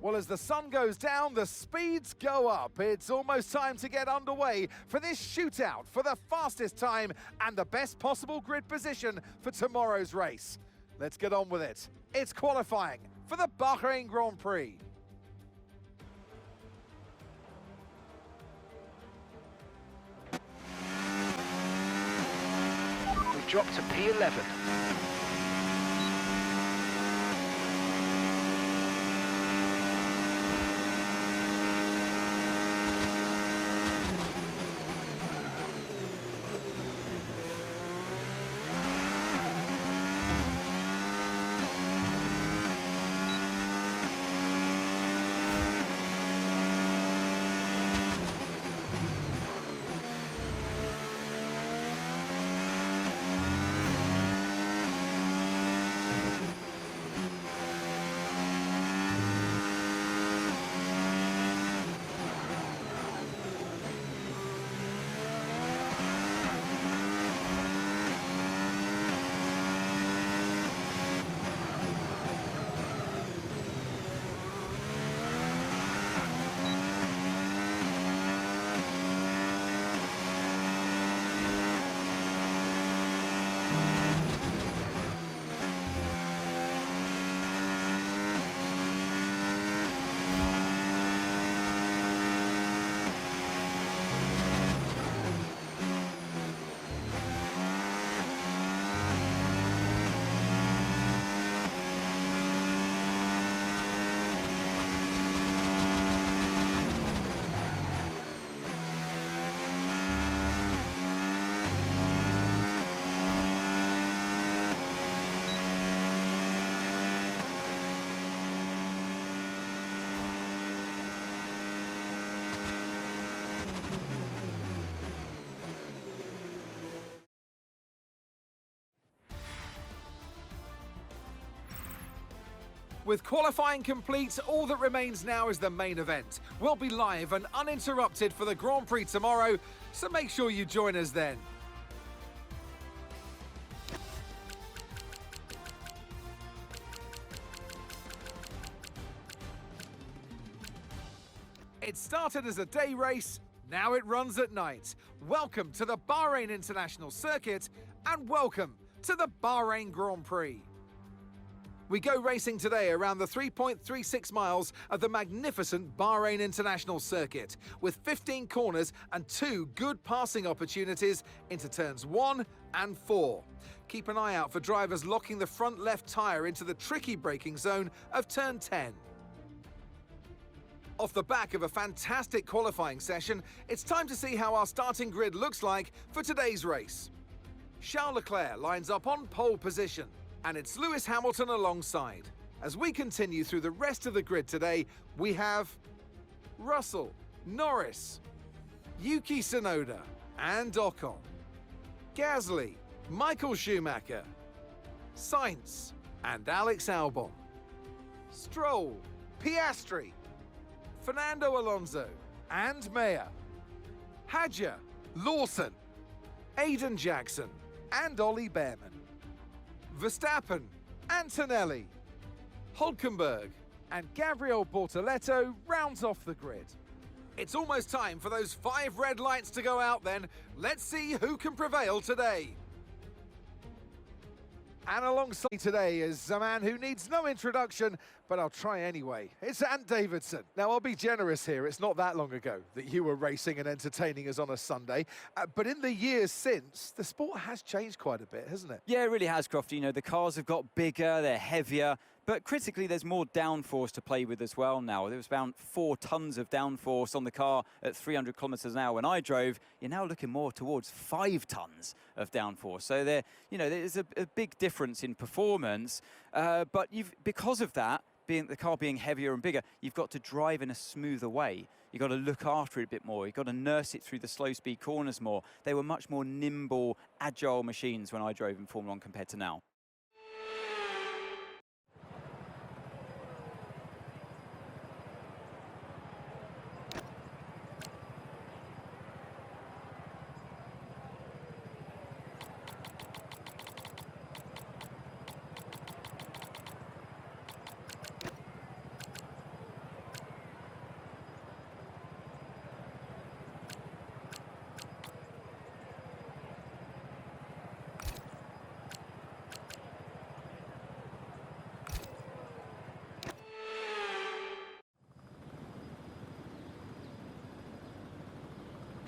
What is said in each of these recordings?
Well, as the sun goes down, the speeds go up. It's almost time to get underway for this shootout for the fastest time and the best possible grid position for tomorrow's race. Let's get on with it. It's qualifying for the Bahrain Grand Prix. We've dropped to P11. With qualifying complete, all that remains now is the main event. We'll be live and uninterrupted for the Grand Prix tomorrow, so make sure you join us then. It started as a day race, now it runs at night. Welcome to the Bahrain International Circuit, and welcome to the Bahrain Grand Prix. We go racing today around the 3.36 miles of the magnificent Bahrain International Circuit, with 15 corners and 2 good passing opportunities into turns 1 and 4. Keep an eye out for drivers locking the front left tyre into the tricky braking zone of turn 10. Off the back of a fantastic qualifying session, it's time to see how our starting grid looks like for today's race. Charles Leclerc lines up on pole position, and it's Lewis Hamilton alongside. As we continue through the rest of the grid today, we have Russell, Norris, Yuki Tsunoda and Ocon, Gasly, Michael Schumacher, Sainz and Alex Albon, Stroll, Piastri, Fernando Alonso and Mayer, Hadjar, Lawson, Aiden Jackson and Ollie Behrman, Verstappen, Antonelli, Hülkenberg and Gabriel Bortoleto rounds off the grid. It's almost time for those 5 red lights to go out then. Let's see who can prevail today. And alongside today is a man who needs no introduction, but I'll try anyway. It's Ant Davidson. Now, I'll be generous here. It's not that long ago that you were racing and entertaining us on a Sunday. But in the years since, the sport has changed quite a bit, hasn't it? Yeah, it really has, Crofty. You know, the cars have got bigger, they're heavier, but critically, there's more downforce to play with as well now. There was about 4 tons of downforce on the car at 300 kilometers an hour when I drove. You're now looking more towards 5 tons of downforce. So there's a big difference in performance. But because of that, the car being heavier and bigger, you've got to drive in a smoother way. You've got to look after it a bit more. You've got to nurse it through the slow speed corners more. They were much more nimble, agile machines when I drove in Formula 1 compared to now.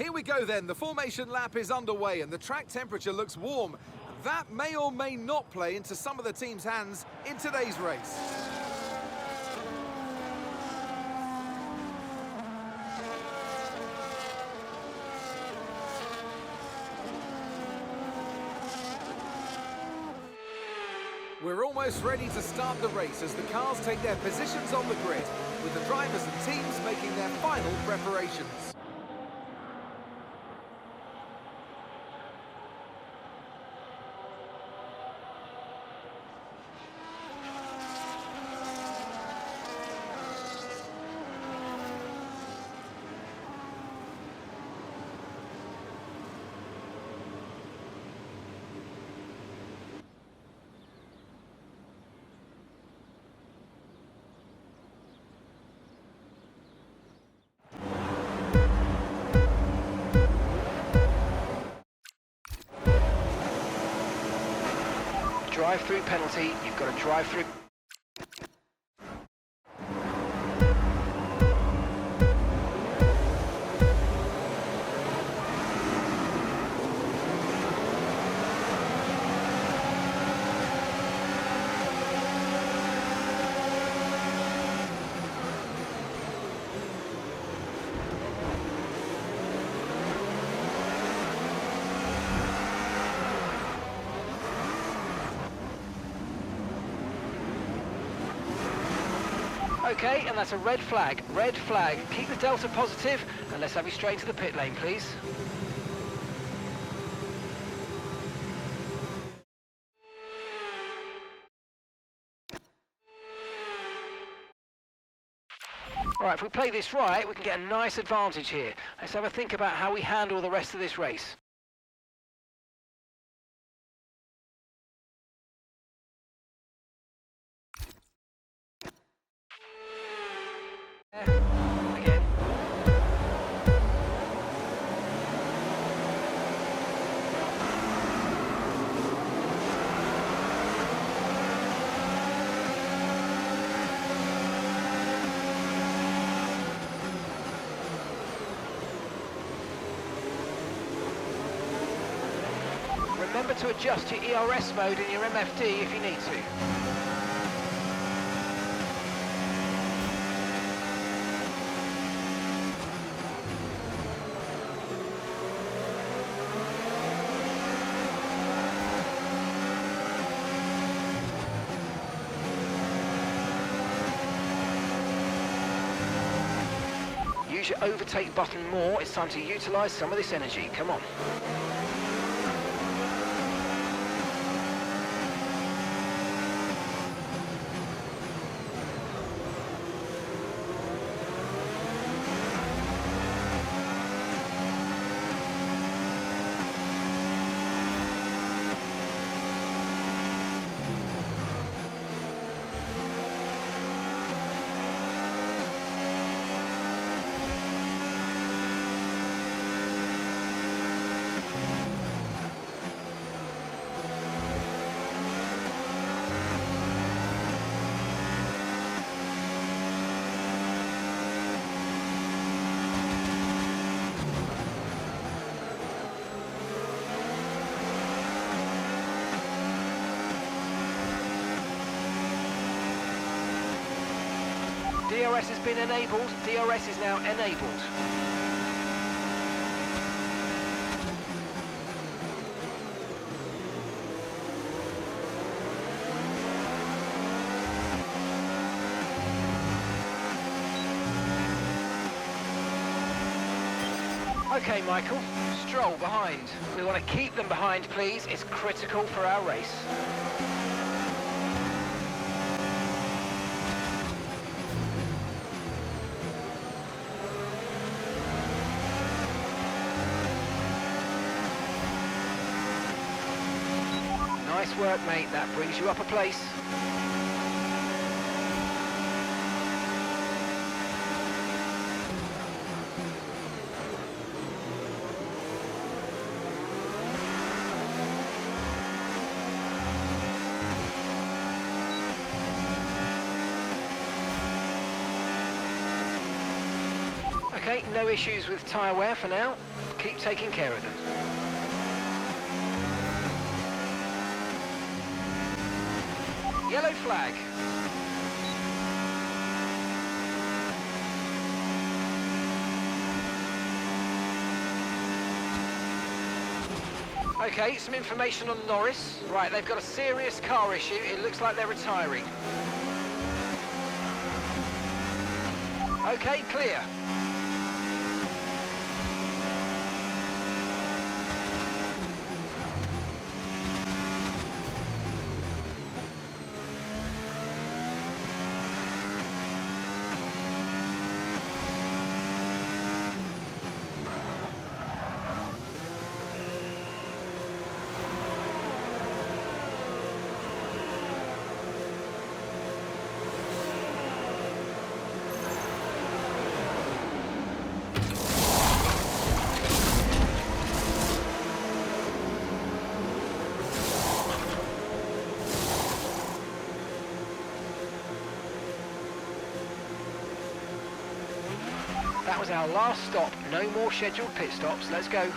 Here we go then, the formation lap is underway and the track temperature looks warm. That may or may not play into some of the team's hands in today's race. We're almost ready to start the race as the cars take their positions on the grid, with the drivers and teams making their final preparations. Drive-through penalty, you've got a drive-through. Okay, and that's a red flag. Red flag. Keep the delta positive, and let's have you straight to the pit lane, please. All right, if we play this right, we can get a nice advantage here. Let's have a think about how we handle the rest of this race. Again. Remember to adjust your ERS mode in your MFD if you need to. Use your overtake button more. It's time to utilise some of this energy. Come on. DRS has been enabled. DRS is now enabled. Okay, Michael, Stroll behind. We want to keep them behind, please. It's critical for our race. Nice work, mate. That brings you up a place. Okay, no issues with tyre wear for now. Keep taking care of them. Yellow flag. Okay, some information on Norris. Right, they've got a serious car issue. It looks like they're retiring. Okay, clear. That was our last stop. No more scheduled pit stops. Let's go.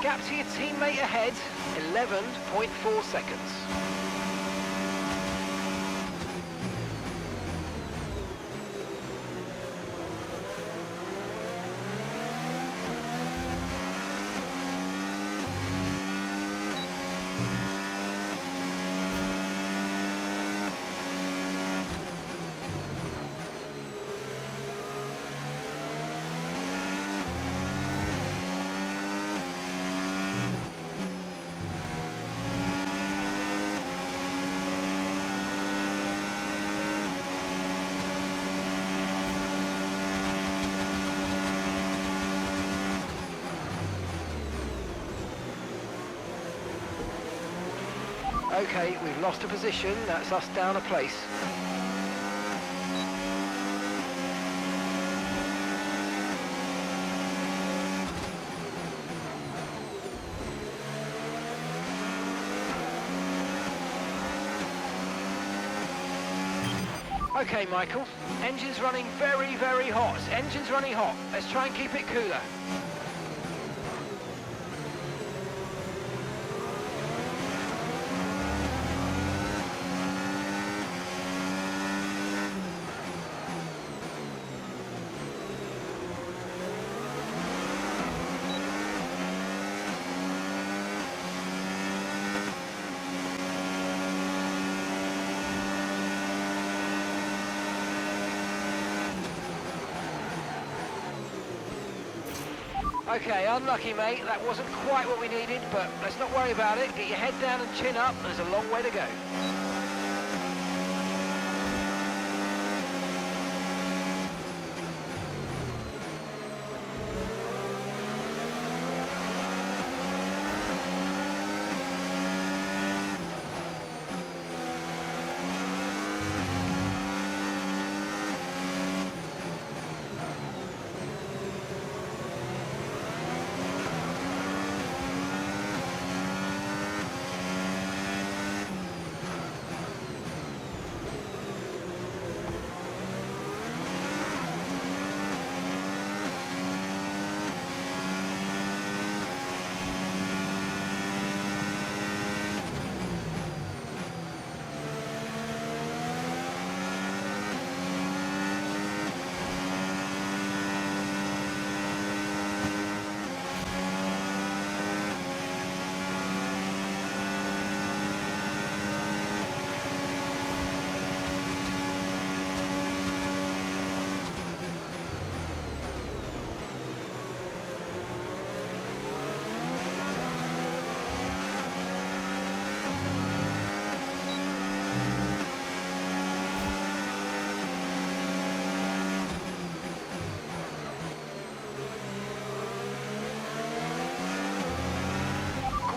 Gap to your teammate ahead, 11.4 seconds. Okay, we've lost a position. That's us down a place. Okay, Michael. Engine's running very, very hot. Engine's running hot. Let's try and keep it cooler. Okay, unlucky mate, that wasn't quite what we needed, but let's not worry about it. Get your head down and chin up, there's a long way to go.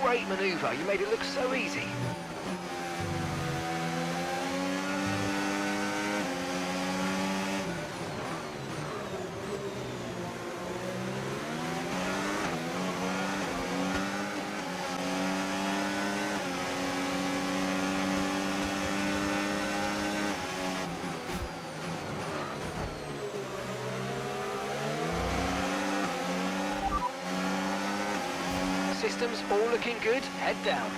great manoeuvre. You made it look so easy. Systems all looking good. Head down.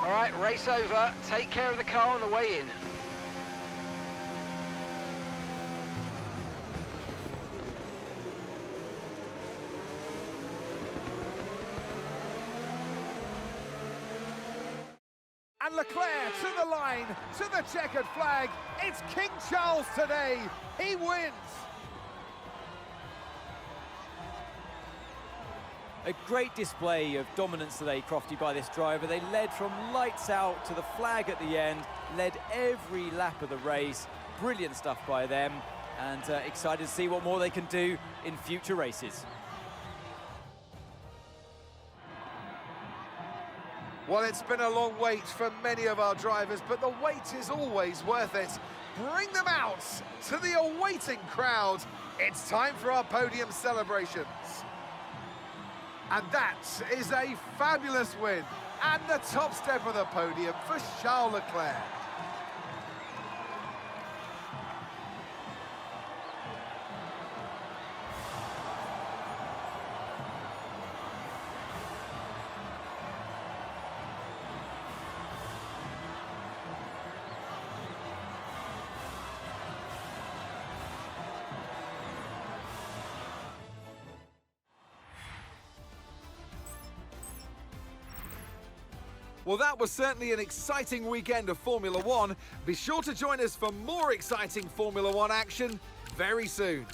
All right, race over. Take care of the car on the way in. And Leclerc to the line, to the checkered flag. It's King Charles today. He wins. A great display of dominance today, Crofty, by this driver. They led from lights out to the flag at the end, led every lap of the race. Brilliant stuff by them, and excited to see what more they can do in future races. Well, it's been a long wait for many of our drivers, but the wait is always worth it. Bring them out to the awaiting crowd. It's time for our podium celebrations. And that is a fabulous win and the top step of the podium for Charles Leclerc. Well, that was certainly an exciting weekend of Formula One. Be sure to join us for more exciting Formula One action very soon.